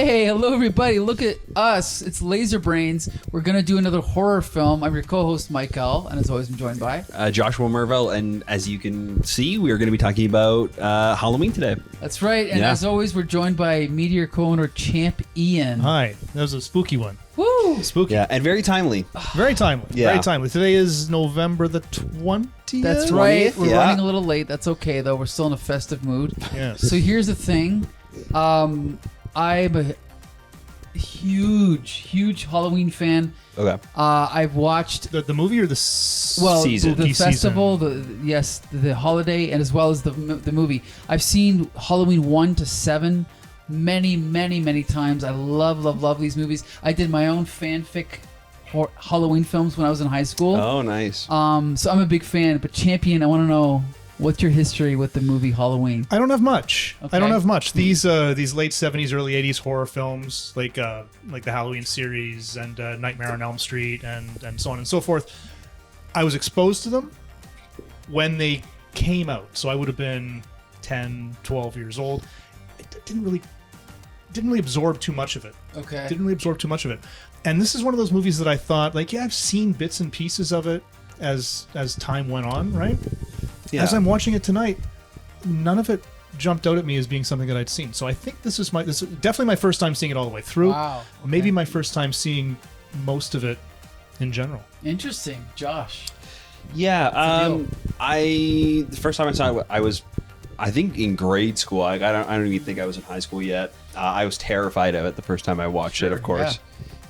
Hey, hello everybody. Look at us. It's Laser Brains. We're going to do another horror film. I'm your co-host, Mike L. And as always, I'm joined by... Joshua Merville. And as you can see, we are going to be talking about Halloween today. That's right. And as always, we're joined by Meteor co-owner Champ Ian. Hi. That was a spooky one. Woo! Spooky. Yeah, and very timely. Very timely. Yeah. Very timely. Today is November the 20th? That's right. We're Yeah. running a little late. That's okay, though. We're still in a festive mood. Yes. So here's the thing. I'm a huge Halloween fan. Okay. I've watched The movie or the season. the Season. festival, the holiday, and as well as the movie. I've seen Halloween 1 to 7 many times. I love these movies. I did my own fanfic Halloween films when I was in high school. Oh, nice. So I'm a big fan. But Champion, I want to know, what's your history with the movie Halloween? I don't have much. Okay. I don't have much. These late 70s, early 80s horror films, like the Halloween series and Nightmare on Elm Street and so on and so forth, I was exposed to them when they came out. So I would have been 10, 12 years old. It didn't really absorb too much of it. Okay. Didn't really absorb too much of it. And this is one of those movies that I thought, like, yeah, I've seen bits and pieces of it as time went on, right? Yeah. As I'm watching it tonight, none of it jumped out at me as being something that I'd seen. So I think this is definitely my first time seeing it all the way through. Wow. Okay. Maybe my first time seeing most of it in general. Interesting. Josh. Yeah. deal? The first time I saw it, I was, I think, in grade school. I don't even think I was in high school yet. I was terrified of it the first time I watched it, of course.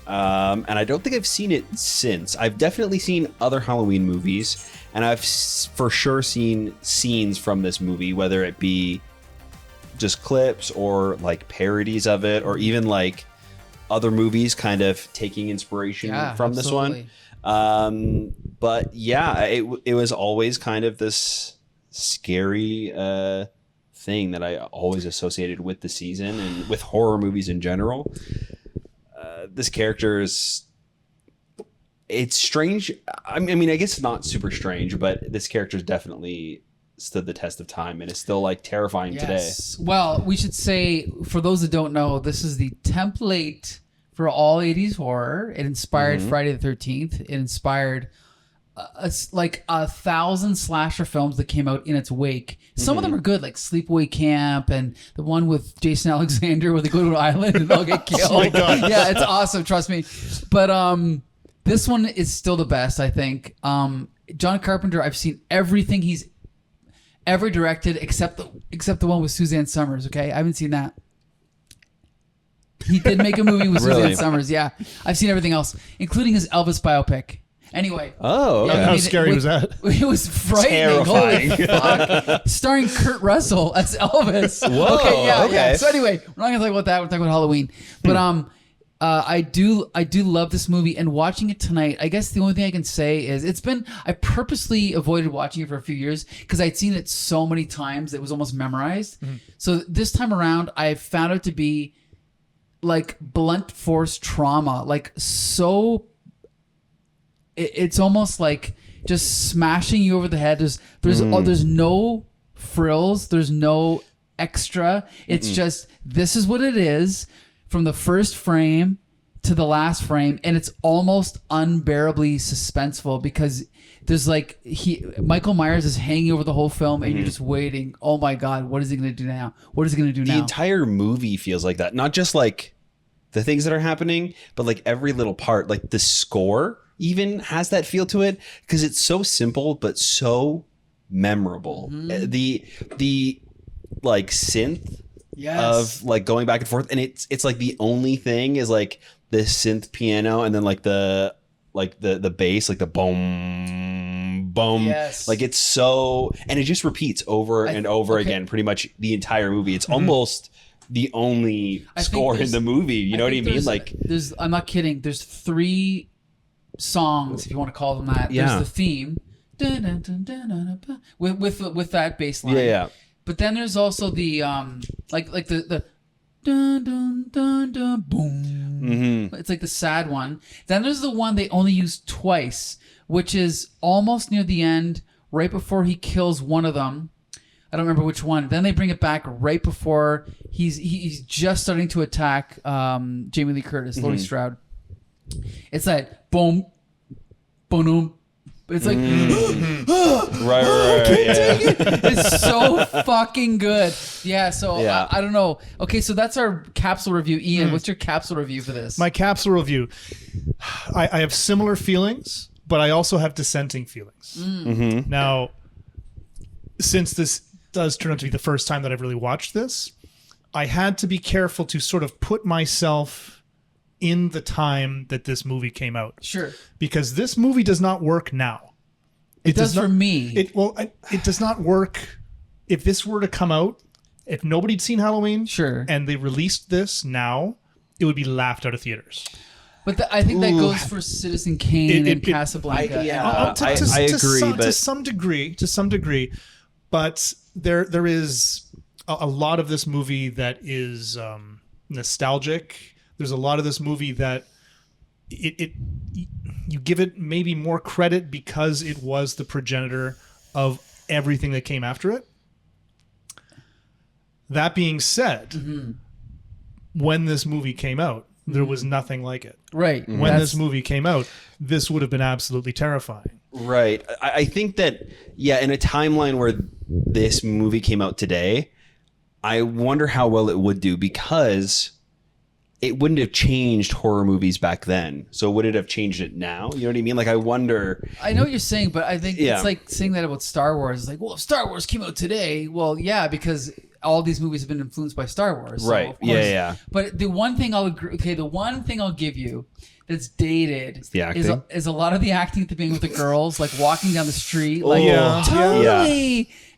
And I don't think I've seen it since. I've definitely seen other Halloween movies, and I've for sure seen scenes from this movie, whether it be just clips or like parodies of it, or even like other movies kind of taking inspiration from absolutely. this one. But yeah, it was always kind of this scary thing that I always associated with the season and with horror movies in general. This character is, it's strange. I mean, I guess not super strange, but this character's definitely stood the test of time and is still like terrifying today. Well, we should say, for those that don't know, this is the template for all 80s horror. It inspired Friday the 13th. It inspired like 1,000 slasher films that came out in its wake. Some of them are good, like Sleepaway Camp and the one with Jason Alexander where they go to an island and they'll get killed. Oh my God. Yeah, it's awesome, trust me. But this one is still the best, I think. John Carpenter, I've seen everything he's ever directed except the one with Suzanne Summers, okay? I haven't seen that. He did make a movie with Really? Suzanne Summers, yeah. I've seen everything else, including his Elvis biopic. Anyway. Oh, okay. How scary was that? It was frightening. Terrifying. Holy fuck. Starring Kurt Russell as Elvis. Whoa, Okay, yeah. okay. So anyway, we're not gonna talk about that. We're talking about Halloween. But I do love this movie, and watching it tonight, I guess the only thing I can say is I purposely avoided watching it for a few years because I'd seen it so many times it was almost memorized. So this time around, I found it to be like blunt force trauma, like so. It's almost like just smashing you over the head. There's no frills. There's no extra. It's just, this is what it is from the first frame to the last frame. And it's almost unbearably suspenseful because there's like, Michael Myers is hanging over the whole film and you're just waiting. Oh my God, what is he going to do now? What is he going to do now? The entire movie feels like that. Not just like the things that are happening, but like every little part, like the score even has that feel to it because it's so simple but so memorable. The like synth of like going back and forth, and it's like the only thing is like this synth piano, and then like the bass, like the boom boom. Yes. Like it's so, and it just repeats over and over again pretty much the entire movie. It's almost the only score in the movie. You know what I mean? Like I'm not kidding. There's 3 songs, if you want to call them that. Yeah. There's the theme with that bass line. yeah. But then there's also the like the dun dun dun dun boom. It's like the sad one. Then there's the one they only use twice, which is almost near the end, right before he kills one of them. I don't remember which one. Then they bring it back right before he's just starting to attack Jamie Lee Curtis, Laurie Strode. It's that boom, boom. It's like, right. it's so fucking good. Yeah. So Yeah. I don't know. Okay, so that's our capsule review. Ian, what's your capsule review for this? My capsule review. I have similar feelings, but I also have dissenting feelings. Now, since this does turn out to be the first time that I've really watched this, I had to be careful to sort of put myself in the time that this movie came out. Sure. Because this movie does not work now. It does not, for me. It does not work. If this were to come out, if nobody'd seen Halloween, Sure. and they released this now, it would be laughed out of theaters. But I think that goes for Citizen Kane and Casablanca. I agree, but to some degree, but there is a lot of this movie that is nostalgic. There's a lot of this movie that you give it maybe more credit because it was the progenitor of everything that came after it. That being said, when this movie came out, there was nothing like it. Right. When this movie came out, this would have been absolutely terrifying. Right. I think that, in a timeline where this movie came out today, I wonder how well it would do, because it wouldn't have changed horror movies back then. So would it have changed it now? You know what I mean? Like, I wonder. I know what you're saying, but I think it's like saying that about Star Wars. It's like, well, if Star Wars came out today, well, yeah, because all these movies have been influenced by Star Wars. So right. Of course, yeah. But the one thing I'll agree. Okay, the one thing I'll give you that's dated it's the acting. is a lot of the acting at the beginning with the girls, like walking down the street, like yeah.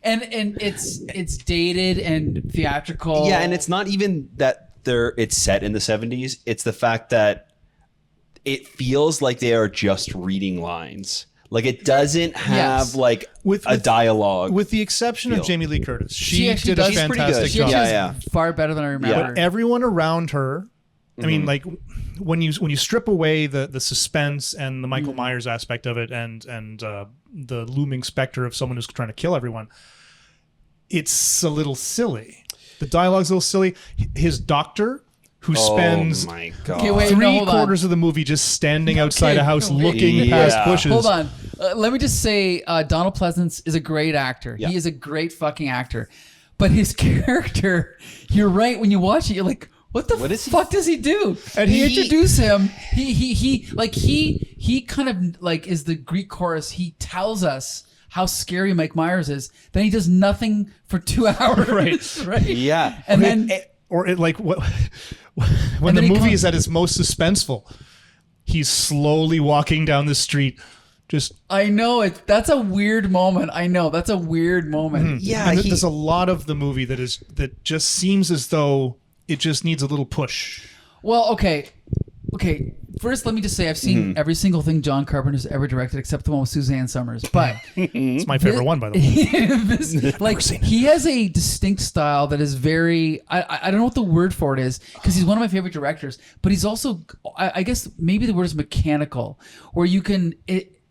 and it's dated and theatrical. Yeah, and it's not even that it's set in the 70s. It's the fact that it feels like they are just reading lines. Like, it doesn't have with dialogue. With the exception of Jamie Lee Curtis. She actually did a does fantastic She job. actually is far better than I remember. But everyone around her, I mean, like, when you strip away the suspense and the Michael Myers aspect of it and the looming specter of someone who's trying to kill everyone, it's a little silly. The dialogue's a little silly. His doctor, who spends my God. Okay, wait, three-quarters of the movie just standing outside a house looking past bushes. Hold on. Let me just say, Donald Pleasance is a great actor. Yeah. He is a great fucking actor. But his character, you're right. When you watch it, you're like, what the fuck does he do? And he introduce him. He kind of like is the Greek chorus. He tells us how scary Mike Myers is. Then he does nothing for 2 hours. Right. Yeah. And then when the movie is at its most suspenseful, he's slowly walking down the street. I know that's a weird moment. Yeah, there's a lot of the movie that just seems as though it just needs a little push. Well, okay. First, let me just say I've seen every single thing John Carpenter's ever directed except the one with Suzanne Summers. But it's my favorite one, by the way. He has a distinct style that is very. I don't know what the word for it is, because he's one of my favorite directors. But he's also, I guess maybe the word is mechanical, where you can.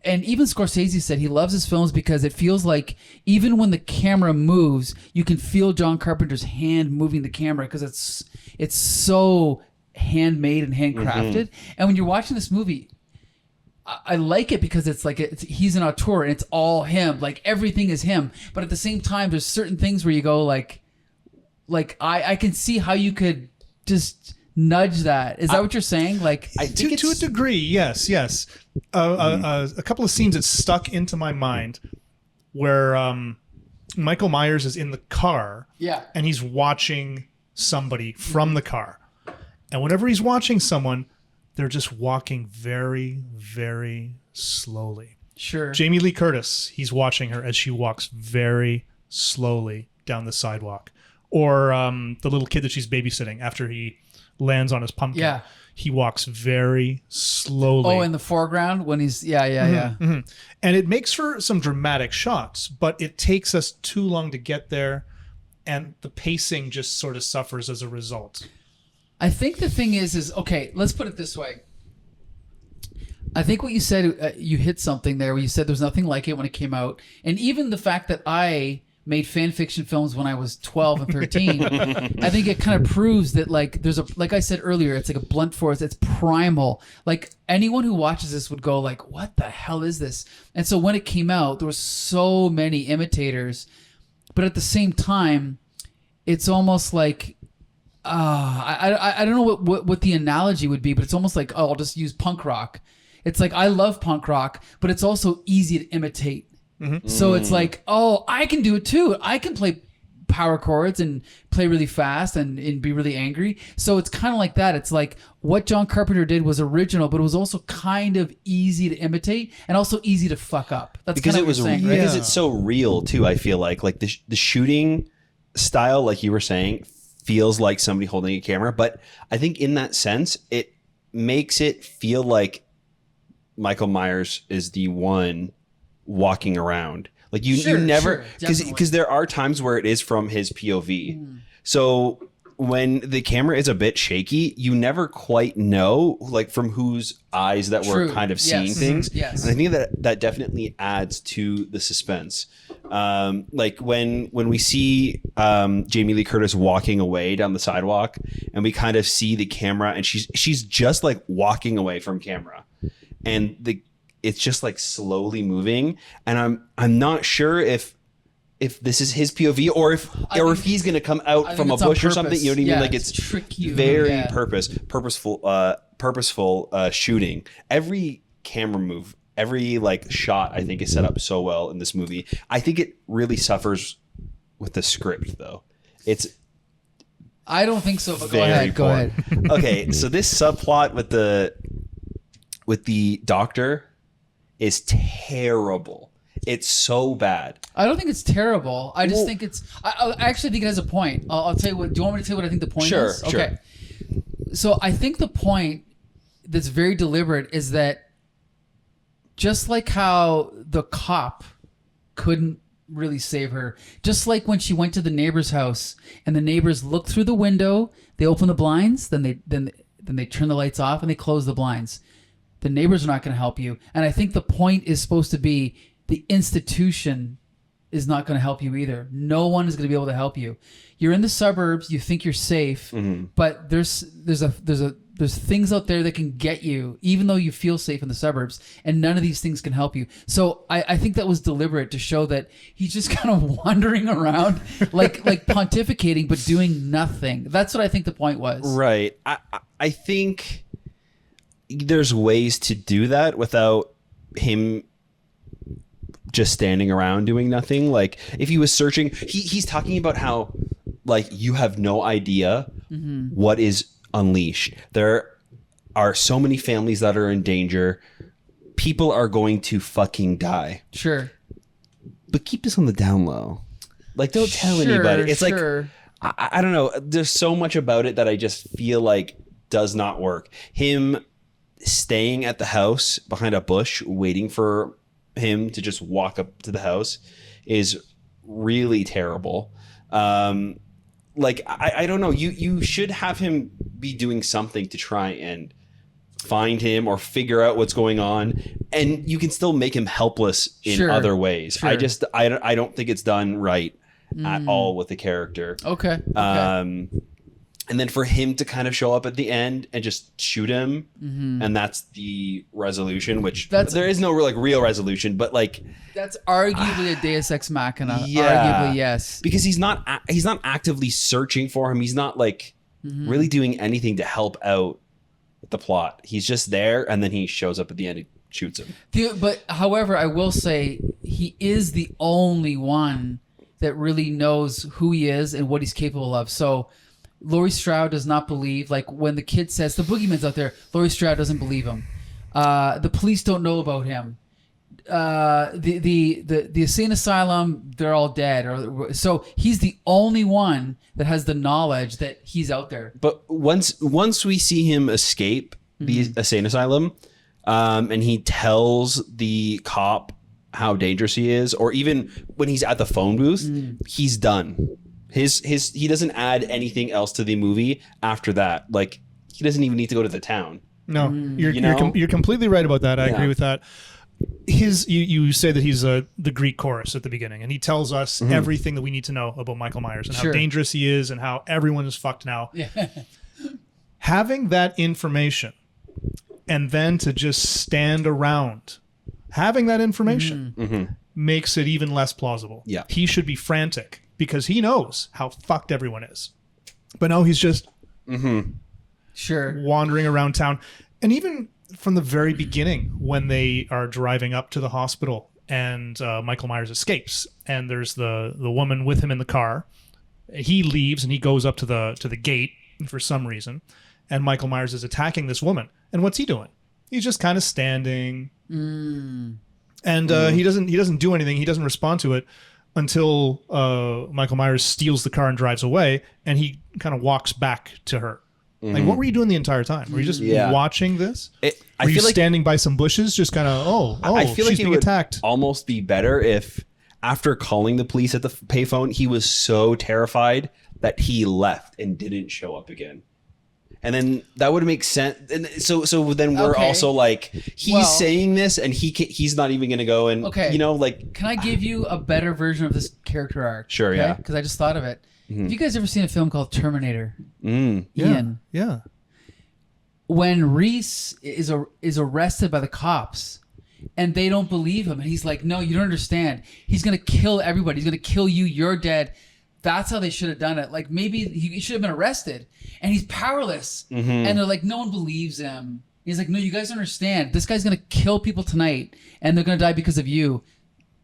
And even Scorsese said he loves his films because it feels like even when the camera moves, you can feel John Carpenter's hand moving the camera, because it's so handmade and handcrafted. And when you're watching this movie, I like it because it's like he's an auteur and it's all him. Like, everything is him. But at the same time, there's certain things where you go like I can see how you could just nudge that. Is that what you're saying? Like, I think to a degree, yes. A couple of scenes that stuck into my mind where Michael Myers is in the car, and he's watching somebody from the car, and whenever he's watching someone, they're just walking very, very slowly. Sure. Jamie Lee Curtis, he's watching her as she walks very slowly down the sidewalk, or the little kid that she's babysitting after he lands on his pumpkin. Yeah. He walks very slowly. Oh, in the foreground when he's And it makes for some dramatic shots, but it takes us too long to get there, and the pacing just sort of suffers as a result. I think the thing is okay, let's put it this way. I think what you said, you hit something there where you said there's nothing like it when it came out. And even the fact that I made fan fiction films when I was 12 and 13. I think it kind of proves that like there's a, like I said earlier, it's like a blunt force. It's primal. Like anyone who watches this would go like, what the hell is this? And so when it came out, there were so many imitators, but at the same time, it's almost like, I don't know what the analogy would be, but it's almost like, oh, I'll just use punk rock. It's like, I love punk rock, but it's also easy to imitate. Mm-hmm. So it's like, oh, I can do it too. I can play power chords and play really fast and be really angry. So it's kind of like that. It's like what John Carpenter did was original, but it was also kind of easy to imitate and also easy to fuck up. That's because kind of it was what you're saying, right? right? Because it's so real too. I feel like the shooting style, like you were saying, feels like somebody holding a camera. But I think in that sense, it makes it feel like Michael Myers is the one walking around. Like you never, because there are times where it is from his POV. So when the camera is a bit shaky, you never quite know like from whose eyes that we're kind of seeing things. Yes. And I think that definitely adds to the suspense. Like when we see Jamie Lee Curtis walking away down the sidewalk and we kind of see the camera and she's just like walking away from camera and it's just like slowly moving, and I'm not sure if this is his POV or if he's gonna come out from a bush or something. You know what I mean? Like it's trick you. Very purposeful shooting. Every camera move, every like shot, I think is set up so well in this movie. I think it really suffers with the script though. I don't think so. But go ahead. Okay, so this subplot with the doctor is terrible. It's so bad. I don't think it's terrible. I just think it's. I actually think it has a point. I'll tell you what. Do you want me to tell you what I think the point is? Sure. Okay. So I think the point that's very deliberate is that just like how the cop couldn't really save her, just like when she went to the neighbor's house and the neighbors looked through the window, they open the blinds, then they turn the lights off and they close the blinds. The neighbors are not going to help you. And I think the point is supposed to be the institution is not going to help you either. No one is going to be able to help you. You're in the suburbs. You think you're safe, but there's things out there that can get you, even though you feel safe in the suburbs. And none of these things can help you. So I think that was deliberate to show that he's just kind of wandering around, like pontificating, but doing nothing. That's what I think the point was. Right. I think there's ways to do that without him just standing around doing nothing. Like if he was searching, he's talking about how like you have no idea what is unleashed. There are so many families that are in danger. People are going to fucking die. Sure. But keep this on the down low. Like don't tell anybody. It's like I don't know. There's so much about it that I just feel like does not work. Him staying at the house behind a bush waiting for him to just walk up to the house is really terrible. Like I don't know, you should have him be doing something to try and find him or figure out what's going on, and you can still make him helpless in other ways. I don't think it's done right at all with the character. Okay. And then for him to kind of show up at the end and just shoot him, and that's the resolution, which there is no real resolution, but like that's arguably a Deus Ex Machina. Yeah, arguably, yes, because he's not actively searching for him. He's not like really doing anything to help out with the plot. He's just there, and then he shows up at the end and shoots him. But however, I will say he is the only one that really knows who he is and what he's capable of. So Laurie Strode does not believe, like when the kid says the boogeyman's out there, Laurie Strode doesn't believe him. The police don't know about him. The insane asylum, they're all dead. So he's the only one that has the knowledge that he's out there. But once we see him escape the insane asylum, and he tells the cop how dangerous he is, or even when he's at the phone booth, he's done. He doesn't add anything else to the movie after that. Like he doesn't even need to go to the town. No, you're completely right about that. I agree with that. you say that he's the Greek chorus at the beginning, and he tells us everything that we need to know about Michael Myers and how dangerous he is and how everyone is fucked now. Yeah. Having that information and then to just stand around having that information makes it even less plausible. Yeah. He should be frantic because he knows how fucked everyone is. But no, he's just wandering around town. And even from the very beginning, when they are driving up to the hospital and Michael Myers escapes, and there's the woman with him in the car, he leaves and he goes up to the gate for some reason, and Michael Myers is attacking this woman. And what's he doing? He's just kind of standing, and he doesn't do anything. He doesn't respond to it until Michael Myers steals the car and drives away, and he kind of walks back to her. Like, what were you doing the entire time? Were you just watching this? Were you standing by some bushes, just kind of, I feel like she's being attacked? Almost be better if, after calling the police at the payphone, he was so terrified that he left and didn't show up again. And then that would make sense. And so then we're also like, he's saying this, and he's not even going to go and, like. Can I give you a better version of this character arc? Sure, yeah. Because I just thought of it. Have you guys ever seen a film called Terminator? Ian. Yeah. When Reese is arrested by the cops and they don't believe him, and he's like, no, you don't understand. He's going to kill everybody. He's going to kill you. You're dead. That's how they should have done it. Like, maybe he should have been arrested, and he's powerless. And they're like, no one believes him. He's like, no, you guys understand. This guy's going to kill people tonight, and they're going to die because of you.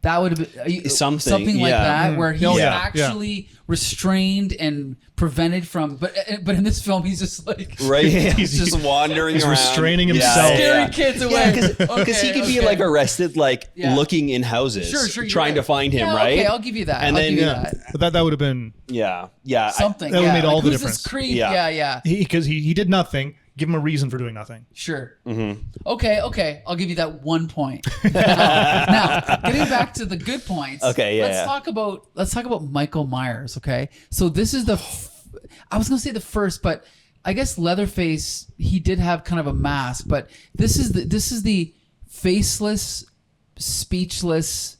That would have been something like that, where he's actually restrained and prevented from. But in this film, he's just like he's just wandering around, restraining himself, scaring kids away. Because he could be like arrested, like looking in houses, trying to find him. Right? Okay, I'll give you that. And then that would have been something that would have made all the difference. This creep? Yeah. Because he did nothing. Give him a reason for doing nothing. Sure. Okay. I'll give you that 1 point. Now, getting back to the good points. Let's talk about Michael Myers. Okay. So this is I was gonna say the first, but I guess Leatherface, he did have kind of a mask, but this is the faceless, speechless,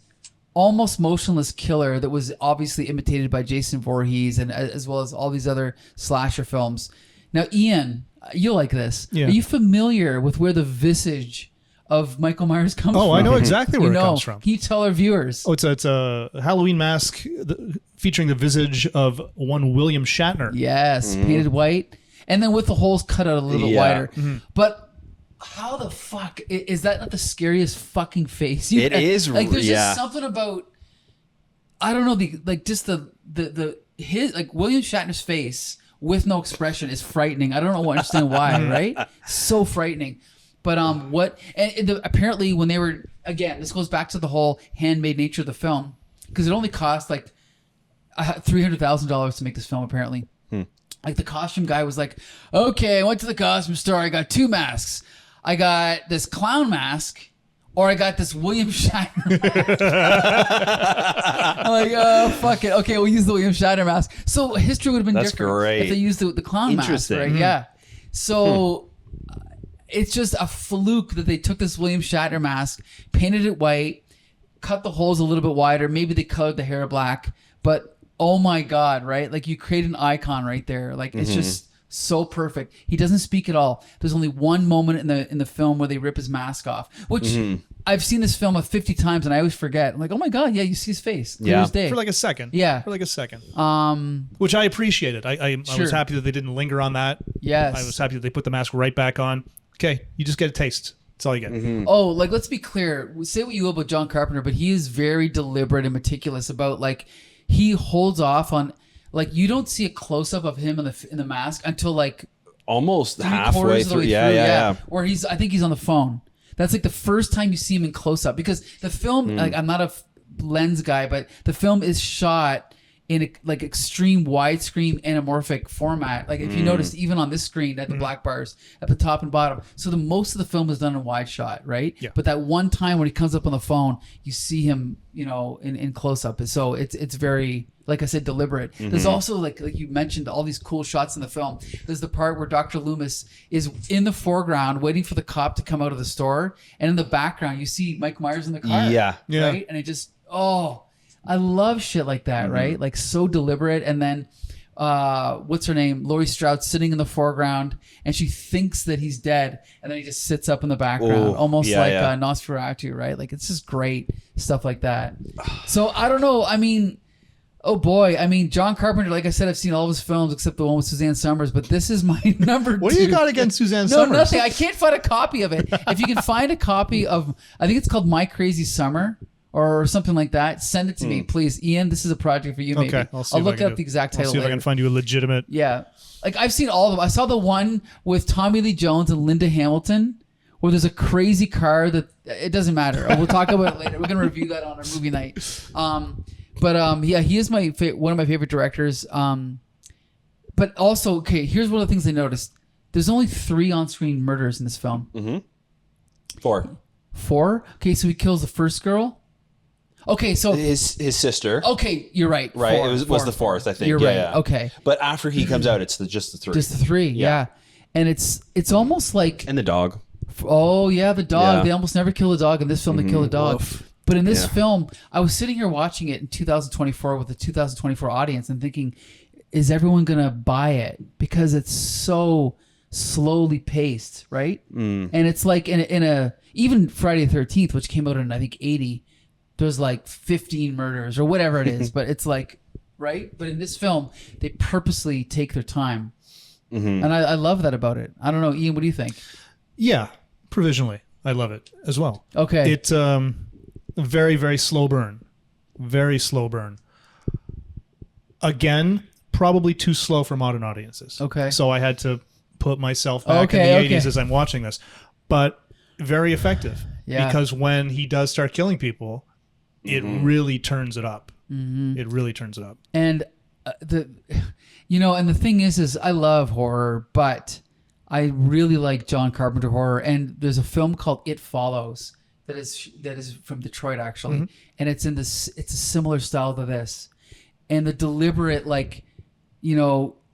almost motionless killer that was obviously imitated by Jason Voorhees and as well as all these other slasher films. Now, Ian, you'll like this. Yeah. Are you familiar with where the visage of Michael Myers comes from? Oh, I know exactly where it comes from. Can you tell our viewers? Oh, it's a Halloween mask featuring the visage of one William Shatner. Yes, painted white, and then with the holes cut out a little bit wider. But how the fuck is that not the scariest fucking face? It is. Like, there's just something about, I don't know, his William Shatner's face with no expression is frightening. I don't understand why, right? So frightening. But apparently when they were, again, this goes back to the whole handmade nature of the film, because it only cost like $300,000 to make this film, apparently. Like, the costume guy was like, okay, I went to the costume store, I got 2 masks. I got this clown mask, or I got this William Shatner mask. I'm like, oh, fuck it. Okay, we'll use the William Shatner mask. So history would have been different if they used the clown mask, right? Yeah. So it's just a fluke that they took this William Shatner mask, painted it white, cut the holes a little bit wider. Maybe they colored the hair black. But, oh my God, right? Like, you create an icon right there. Like, it's just so perfect. He doesn't speak at all. There's only one moment in the film where they rip his mask off, which I've seen this film 50 times and I always forget. I'm like, oh my God, yeah, you see his face. Clear as day. For like a second. Yeah. For like a second. Which I appreciated. I was happy that they didn't linger on that. Yes. I was happy that they put the mask right back on. Okay, you just get a taste. That's all you get. Oh, like, let's be clear. Say what you will about John Carpenter, but he is very deliberate and meticulous about, like, he holds off on, like, you don't see a close up of him in the mask until like almost halfway through. Yeah. Or I think he's on the phone. That's like the first time you see him in close up, because the film, like, I'm not a lens guy, but the film is shot in a, like extreme widescreen anamorphic format. Like if you notice, even on this screen, at the black bars at the top and bottom. So the most of the film is done in wide shot, right? Yeah. But that one time when he comes up on the phone, you see him, you know, in close up. So it's very, like I said, deliberate. There's also like you mentioned, all these cool shots in the film. There's the part where Dr. Loomis is in the foreground waiting for the cop to come out of the store, and in the background you see Mike Myers in the car. Yeah. Right, and it just I love shit like that, right? Like so deliberate. And then what's her name? Laurie Strode sitting in the foreground, and she thinks that he's dead, and then he just sits up in the background, almost like Nosferatu, right? Like it's just great stuff like that. So I don't know. I mean, oh boy. I mean, John Carpenter, like I said, I've seen all of his films except the one with Suzanne Summers, but this is my number 2. What do you got against Suzanne No, Summers? nothing. I can't find a copy of it. If you can find a copy of, I think it's called My Crazy Summer or something like that, send it to me, please. Ian, this is a project for you, maybe. Okay, I'll look up the exact title I'll see if I later. can find you a legitimate. Yeah. Like I've seen all of them. I saw the one with Tommy Lee Jones and Linda Hamilton where there's a crazy car that, it doesn't matter. We'll talk about it later. We're going to review that on our movie night. Yeah, he is one of my favorite directors. But also, okay, here's one of the things I noticed. There's only 3 on-screen murders in this film. 4. 4? Okay, so he kills the first girl. Okay, so His sister. okay, you're right. Right. 4, It was the 4th, I think. You're Yeah, right. yeah. Okay, But after he comes out, it's just the 3. just the 3. Yeah. And it's almost like, And the dog. oh yeah, the dog. Yeah. They almost never kill the dog. In this film, they kill the dog. Oof. But in this Yeah. film, I was sitting here watching it in 2024 with the 2024 audience and thinking, is everyone gonna buy it? Because it's so slowly paced, right? And it's like in a even Friday the 13th, which came out in I think 80, there's like 15 murders or whatever it is. But it's like, right? But in this film, they purposely take their time, and I love that about it. I don't know, Ian, what do you think? Yeah, provisionally, I love it as well. Okay, It's a very, very slow burn. Very slow burn. Again, probably too slow for modern audiences. Okay. So I had to put myself back in the 80s as I'm watching this. But very effective. Yeah. Because when he does start killing people, it really turns it up. It really turns it up. and and the thing is I love horror, but I really like John Carpenter horror. And there's a film called It Follows that is from Detroit actually, and it's a similar style to this, and the deliberate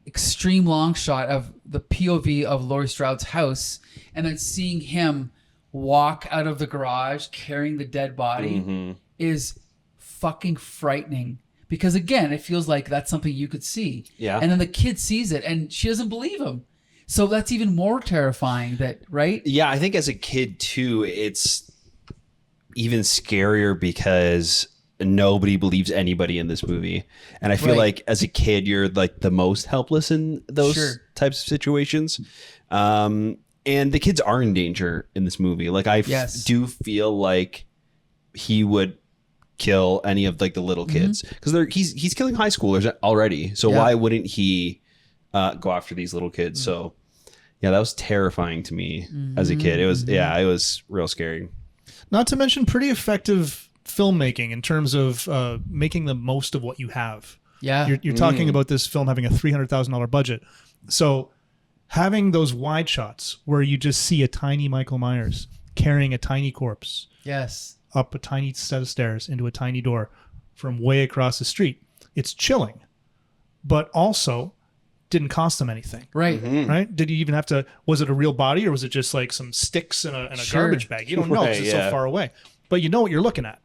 extreme long shot of the POV of Laurie Strode's house, and then seeing him walk out of the garage carrying the dead body is fucking frightening. Because again, it feels like that's something you could see. Yeah. And then the kid sees it and she doesn't believe him. So that's even more terrifying, right? Yeah, I think as a kid too, it's even scarier because nobody believes anybody in this movie. And I feel Right. like as a kid, you're like the most helpless in those Sure. types of situations. And the kids are in danger in this movie. Like I Yes. do feel like he would kill any of like the little kids because he's killing high schoolers already. So Yeah. why wouldn't he go after these little kids? So yeah, that was terrifying to me as a kid. It was real scary. Not to mention pretty effective filmmaking in terms of making the most of what you have. Yeah. You're talking about this film having a $300,000 budget. So having those wide shots where you just see a tiny Michael Myers carrying a tiny corpse Yes. up a tiny set of stairs into a tiny door from way across the street. It's chilling, but also didn't cost them anything. Right. Right? Did you even have to, was it a real body or was it just like some sticks in a Sure. garbage bag? You don't know because Right, it's yeah. so far away, but you know what you're looking at.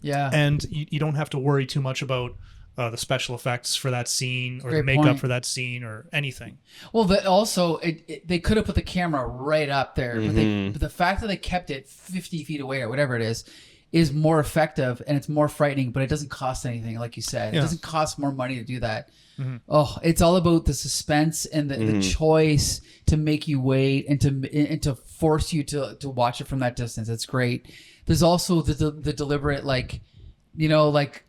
Yeah. And you don't have to worry too much about the special effects for that scene or Great the makeup point. for that scene or anything. Well, they could have put the camera right up there, but the fact that they kept it 50 feet away or whatever it is more effective and it's more frightening, but it doesn't cost anything, like you said. Yeah. It doesn't cost more money to do that. Oh, it's all about the suspense and the choice to make you wait and to force you to watch it from that distance. It's great. There's also the deliberate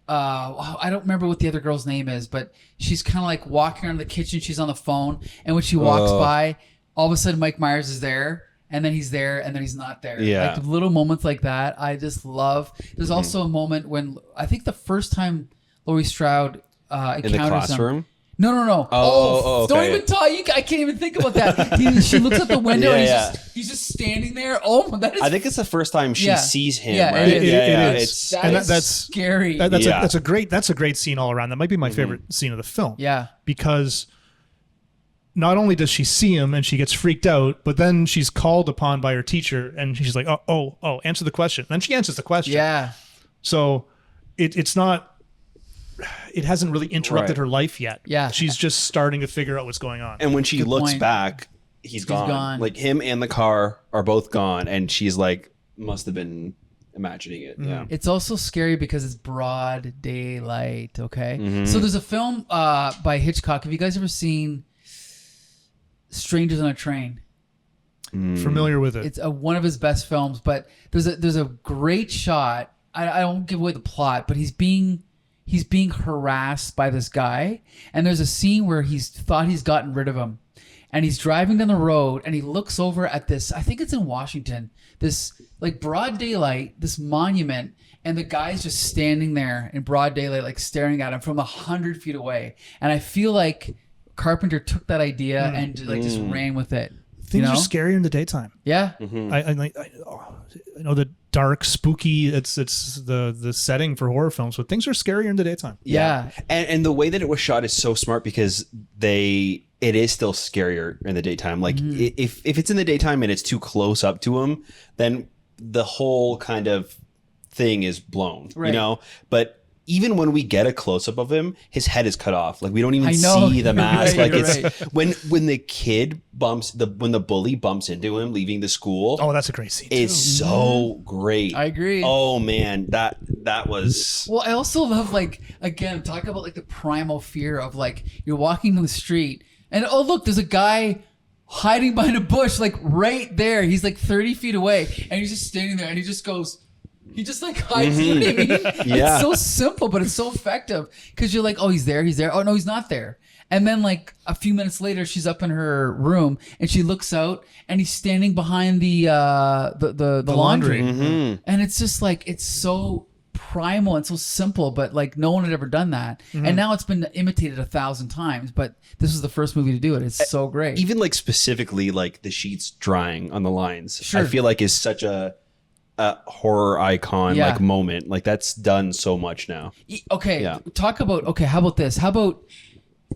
I don't remember what the other girl's name is, but she's kind of like walking around the kitchen. She's on the phone, and when she walks by, all of a sudden Mike Myers is there, and then he's there, and then he's not there. Yeah. Like little moments like that, I just love. There's also a moment when I think the first time Laurie Strode in the encounters him. classroom. No. Oh, Don't okay. even talk. I can't even think about that. She looks out the window and he's just standing there. Oh, that is. I think it's the first time she sees him. Yeah, right? it is. It is. It's That's scary. That's a great scene all around. That might be my favorite scene of the film. Yeah. Because not only does she see him and she gets freaked out, but then she's called upon by her teacher and she's like, oh, answer the question. And then she answers the question. Yeah. So it's not. It hasn't really interrupted her life yet. Yeah. She's just starting to figure out what's going on. And when she looks point. back, he's gone. Like him and the car are both gone, and she's like, must have been imagining it. Yeah. It's also scary because it's broad daylight. Okay. So there's a film by Hitchcock. Have you guys ever seen Strangers on a Train? Familiar with it. It's one of his best films, but there's a great shot. I don't give away the plot, but he's being harassed by this guy, and there's a scene where he's thought he's gotten rid of him, and he's driving down the road and he looks over at this, I think it's in Washington, this like broad daylight, this monument, and the guy's just standing there in broad daylight, like staring at him from 100 feet away. And I feel like Carpenter took that idea and like just ran with it. Things are scarier in the daytime. Yeah. I know the dark, spooky. It's the setting for horror films, but things are scarier in the daytime. Yeah. And the way that it was shot is so smart because it is still scarier in the daytime. Like if it's in the daytime and it's too close up to him, then the whole kind of thing is blown, you know? But even when we get a close up of him, his head is cut off. Like we don't even see the mask. Right, like it's when the kid when the bully bumps into him leaving the school. Oh, that's a great scene. It's so great. I agree. Oh man, that was. Well, I also love, like, again, talk about like the primal fear of like you're walking down the street and oh look, there's a guy hiding behind a bush, like right there. He's like 30 feet away and he's just standing there and he just goes. He just like hides. You know what I mean? Yeah. It's so simple, but it's so effective because you're like, oh, he's there. Oh no, he's not there. And then like a few minutes later, she's up in her room and she looks out and he's standing behind the laundry. And it's just like, it's so primal and so simple, but like no one had ever done that. And now it's been imitated 1,000 times, but this is the first movie to do it. It's so great. Even like specifically like the sheets drying on the lines. Sure. I feel like is such a horror icon like moment. Like that's done so much now. Okay. Yeah. Talk about, how about this? How about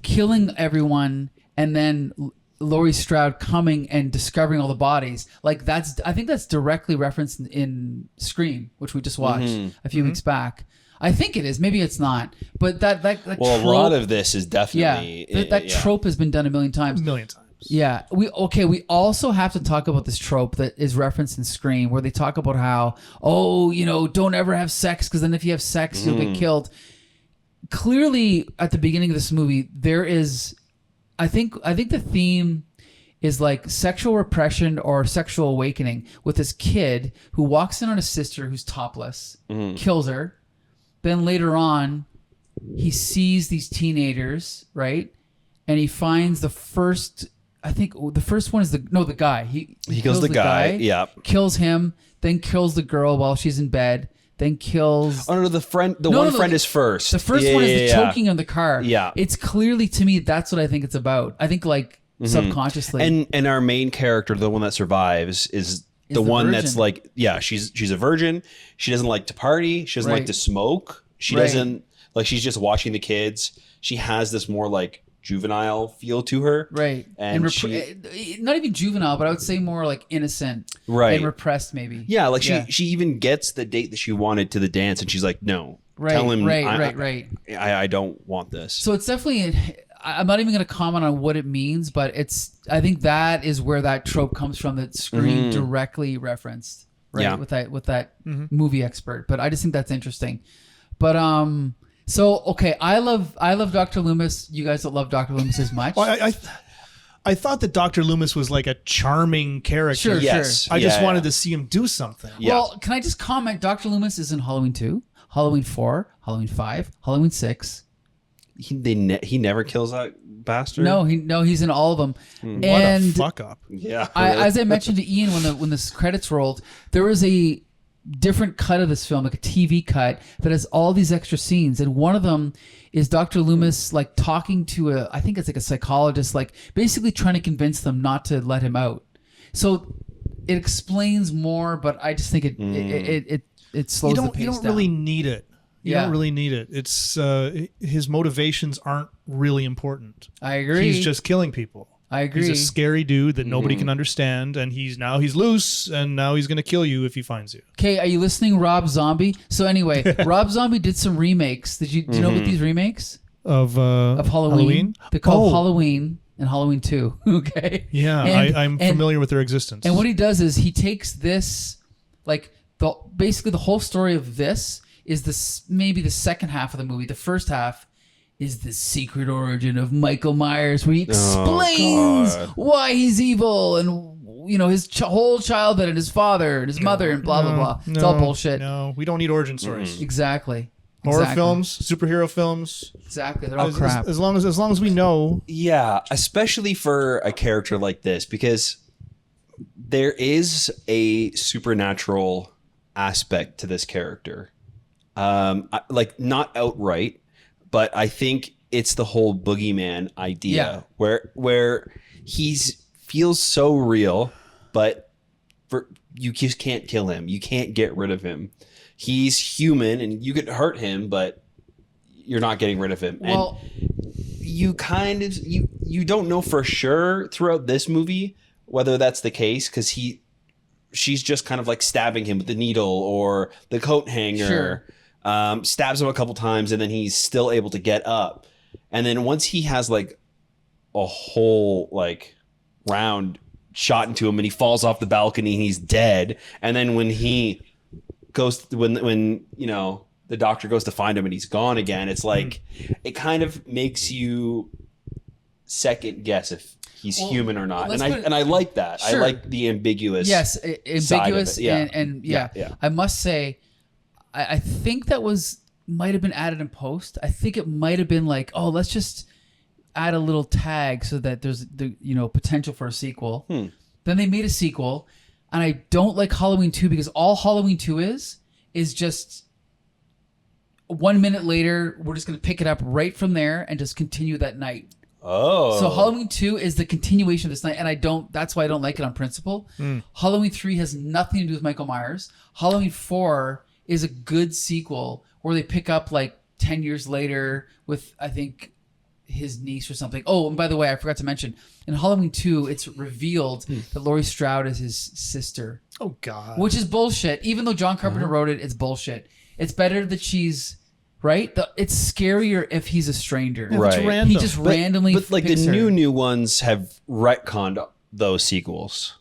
killing everyone and then Laurie Strode coming and discovering all the bodies? Like I think that's directly referenced in Scream, which we just watched a few weeks back. I think it is. Maybe it's not. But that well, trope, a lot of this is definitely that trope has been done a million times. Yeah. We also have to talk about this trope that is referenced in Scream where they talk about how, don't ever have sex because then if you have sex, you'll get killed. Clearly, at the beginning of this movie, there is, I think the theme is like sexual repression or sexual awakening with this kid who walks in on a sister who's topless, kills her. Then later on, he sees these teenagers, right? And he finds the first... I think the first one is the guy. He kills the guy. Yeah. Kills him, then kills the girl while she's in bed, then kills. Oh no, the friend. One friend is first. The first one is the choking on the car. Yeah. It's clearly to me that's what I think it's about. I think like subconsciously. And our main character, the one that survives, is the one virgin. that's like, she's a virgin. She doesn't like to party. She doesn't like to smoke. She doesn't like. She's just watching the kids. She has this more like juvenile feel to her, right? And not even juvenile, but I would say more like innocent, right? And repressed, maybe. Yeah, like she even gets the date that she wanted to the dance, and she's like, "No, tell him, right. I don't want this." So it's definitely. I'm not even going to comment on what it means, but I think that is where that trope comes from. That Scream directly referenced, right? Yeah. With that movie expert, but I just think that's interesting. But So okay, I love Dr. Loomis. You guys don't love Dr. Loomis as much. Well, I thought that Dr. Loomis was like a charming character. Sure, yes. I just wanted to see him do something. Yeah. Well, can I just comment? Dr. Loomis is in Halloween 2, Halloween 4, Halloween 5, Halloween 6. He never kills that bastard. No, he's in all of them. What a fuck up. Yeah. As I mentioned to Ian when the credits rolled, there was a different cut of this film, like a TV cut that has all these extra scenes, and one of them is Dr. Loomis like talking to I think it's like a psychologist, like basically trying to convince them not to let him out. So it explains more, but I just think it slows the pace down. You don't really need it. You don't really need it. It's his motivations aren't really important. I agree. He's just killing people. I agree. He's a scary dude that nobody can understand, and he's loose, and now he's going to kill you if he finds you. Okay, are you listening, Rob Zombie? So anyway, Rob Zombie did some remakes. Do you know about these remakes? Of Halloween? They're called Halloween and Halloween 2. Okay? Yeah, I'm familiar with their existence. And what he does is he takes this, like, basically the whole story of this is this maybe the second half of the movie. The first half is the secret origin of Michael Myers, where he explains why he's evil and his whole childhood and his father and his mother and blah blah blah. It's all bullshit. No, we don't need origin stories. Exactly. Horror films, superhero films. Exactly, they're all crap. As long as we know. Yeah, especially for a character like this, because there is a supernatural aspect to this character. Like not outright, but I think it's the whole boogeyman idea where feels so real, but you just can't kill him. You can't get rid of him. He's human and you could hurt him, but you're not getting rid of him. Well, and you you don't know for sure throughout this movie whether that's the case, because she's just kind of like stabbing him with the needle or the coat hanger. Sure. Stabs him a couple times and then he's still able to get up. And then once he has like a whole like round shot into him and he falls off the balcony and he's dead. And then when he goes, when the doctor goes to find him and he's gone again, it's like, it kind of makes you second guess if he's human or not. And I like that. Sure. I like the ambiguous. Yes, ambiguous. Yeah. And I must say, I think that might have been added in post. I think it might have been like, oh, let's just add a little tag so that there's the potential for a sequel. Then they made a sequel, and I don't like Halloween 2 because all Halloween 2 is just 1 minute later, we're just going to pick it up right from there and just continue that night. Oh. So Halloween 2 is the continuation of this night, and that's why I don't like it on principle. Halloween 3 has nothing to do with Michael Myers. Halloween 4 is a good sequel where they pick up like 10 years later with, I think, his niece or something. Oh, and by the way, I forgot to mention, in Halloween 2, it's revealed that Laurie Strode is his sister. Oh, God. Which is bullshit. Even though John Carpenter wrote it, it's bullshit. It's better that she's... Right? It's scarier if he's a stranger. Right. It's random. He just randomly But like the picks her. new ones have retconned those sequels.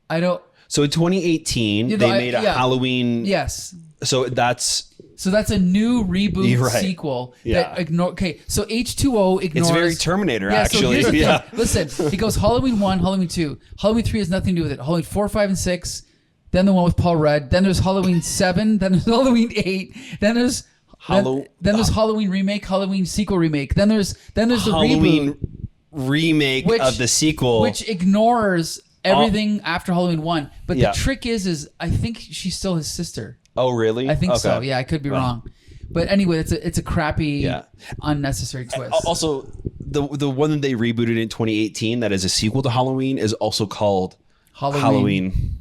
I don't... So in 2018, they made a Halloween... Yes. So that's a new reboot You're right. sequel Yeah. that Okay, so H2O ignores... It's very Terminator, So actually. here's the Yeah. thing. Listen, it goes Halloween 1, Halloween 2. Halloween 3 has nothing to do with it. Halloween 4, 5, and 6. Then the one with Paul Rudd. Then there's Halloween 7. Then there's Halloween 8. Then there's... Then there's Halloween remake, Halloween sequel remake. Then there's the Halloween reboot remake of the sequel, which ignores everything after Halloween 1. But Yeah. the trick is I think she's still his sister. Oh, really? I think Okay. so. Yeah, I could be wrong. But anyway, it's a crappy, unnecessary twist. Also, the one that they rebooted in 2018 that is a sequel to Halloween is also called Halloween.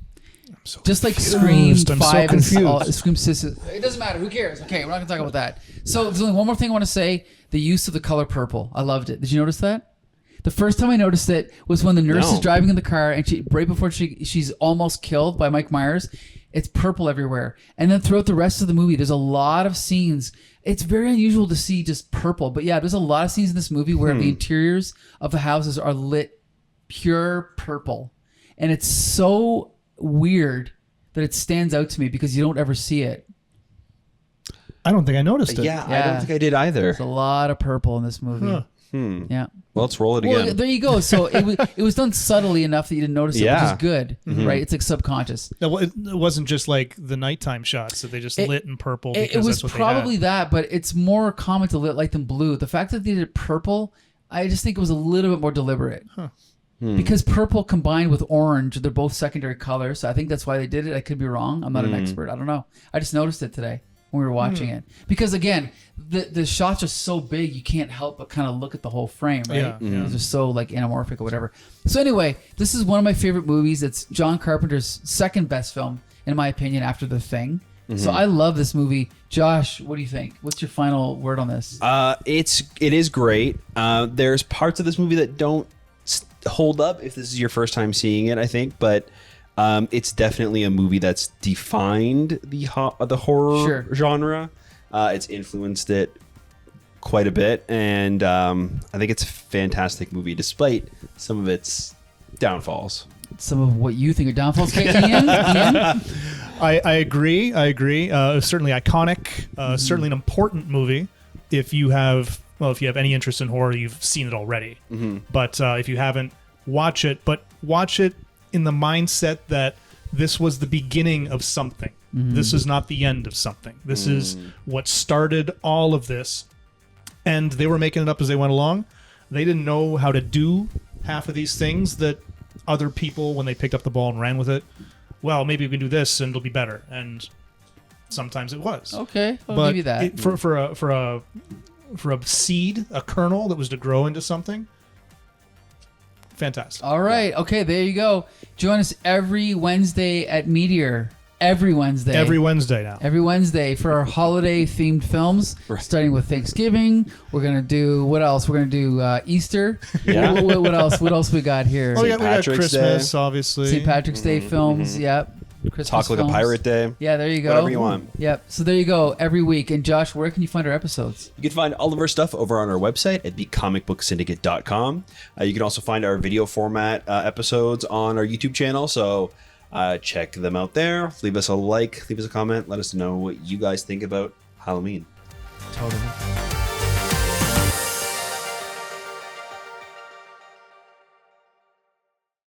Just like Scream 5 and confused. Scream 6. It doesn't matter. Who cares? Okay, we're not going to talk about that. So there's only one more thing I want to say. The use of the color purple. I loved it. Did you notice that? The first time I noticed it was when the nurse is driving in the car and right before she's almost killed by Mike Myers. It's purple everywhere. And then throughout the rest of the movie, there's a lot of scenes. It's very unusual to see just purple. But yeah, there's a lot of scenes in this movie where the interiors of the houses are lit pure purple. And it's so weird that it stands out to me because you don't ever see it. I don't think I noticed it. Yeah, I don't think I did either. There's a lot of purple in this movie. Huh. Yeah. Well, let's roll it again. Well, there you go. So it was done subtly enough that you didn't notice it, which is good, right? It's like subconscious. No, it wasn't just like the nighttime shots that they just lit in purple. Because It was that's what probably they had. that, but it's more common to lit like than blue. The fact that they did it purple, I just think it was a little bit more deliberate. because purple combined with orange, they're both secondary colors. So I think that's why they did it. I could be wrong. I'm not an expert. I don't know. I just noticed it today when we were watching it. Because again, the shots are so big, you can't help but kind of look at the whole frame, right? Yeah. They're just so like anamorphic or whatever. So anyway, this is one of my favorite movies. It's John Carpenter's second best film, in my opinion, after The Thing. So I love this movie. Josh, what do you think? What's your final word on this? It is great. There's parts of this movie that don't hold up if this is your first time seeing it, I think, but it's definitely a movie that's defined the horror genre. It's influenced it quite a bit, and I think it's a fantastic movie despite some of its downfalls. Some of what you think are downfalls. Okay, Ian? I agree. Certainly iconic. Certainly an important movie. If you have any interest in horror, you've seen it already. But if you haven't, watch it. But watch it in the mindset that this was the beginning of something. This is not the end of something. This is what started all of this. And they were making it up as they went along. They didn't know how to do half of these things that other people, when they picked up the ball and ran with it, well, maybe we can do this and it'll be better. And sometimes it was. Okay, I'll but give you that. For a seed, a kernel that was to grow into something, fantastic. All right. Okay, there you go. Join us every Wednesday at Meteor. Every Wednesday. Every Wednesday now. Every Wednesday for our holiday-themed films, starting with Thanksgiving. We're going to do, what else? We're going to do Easter. Yeah. What else? What else we got here? Oh, yeah, we got Patrick's Christmas, Day. obviously. St. Patrick's Day films. Yep. Christmas Talk Like films. a Pirate Day. Yeah, there you go. Whatever you want. Yep. So there you go. Every week. And Josh, where can you find our episodes? You can find all of our stuff over on our website at thecomicbooksyndicate.com. You can also find our video format episodes on our YouTube channel. So check them out there. Leave us a like, leave us a comment. Let us know what you guys think about Halloween. Totally.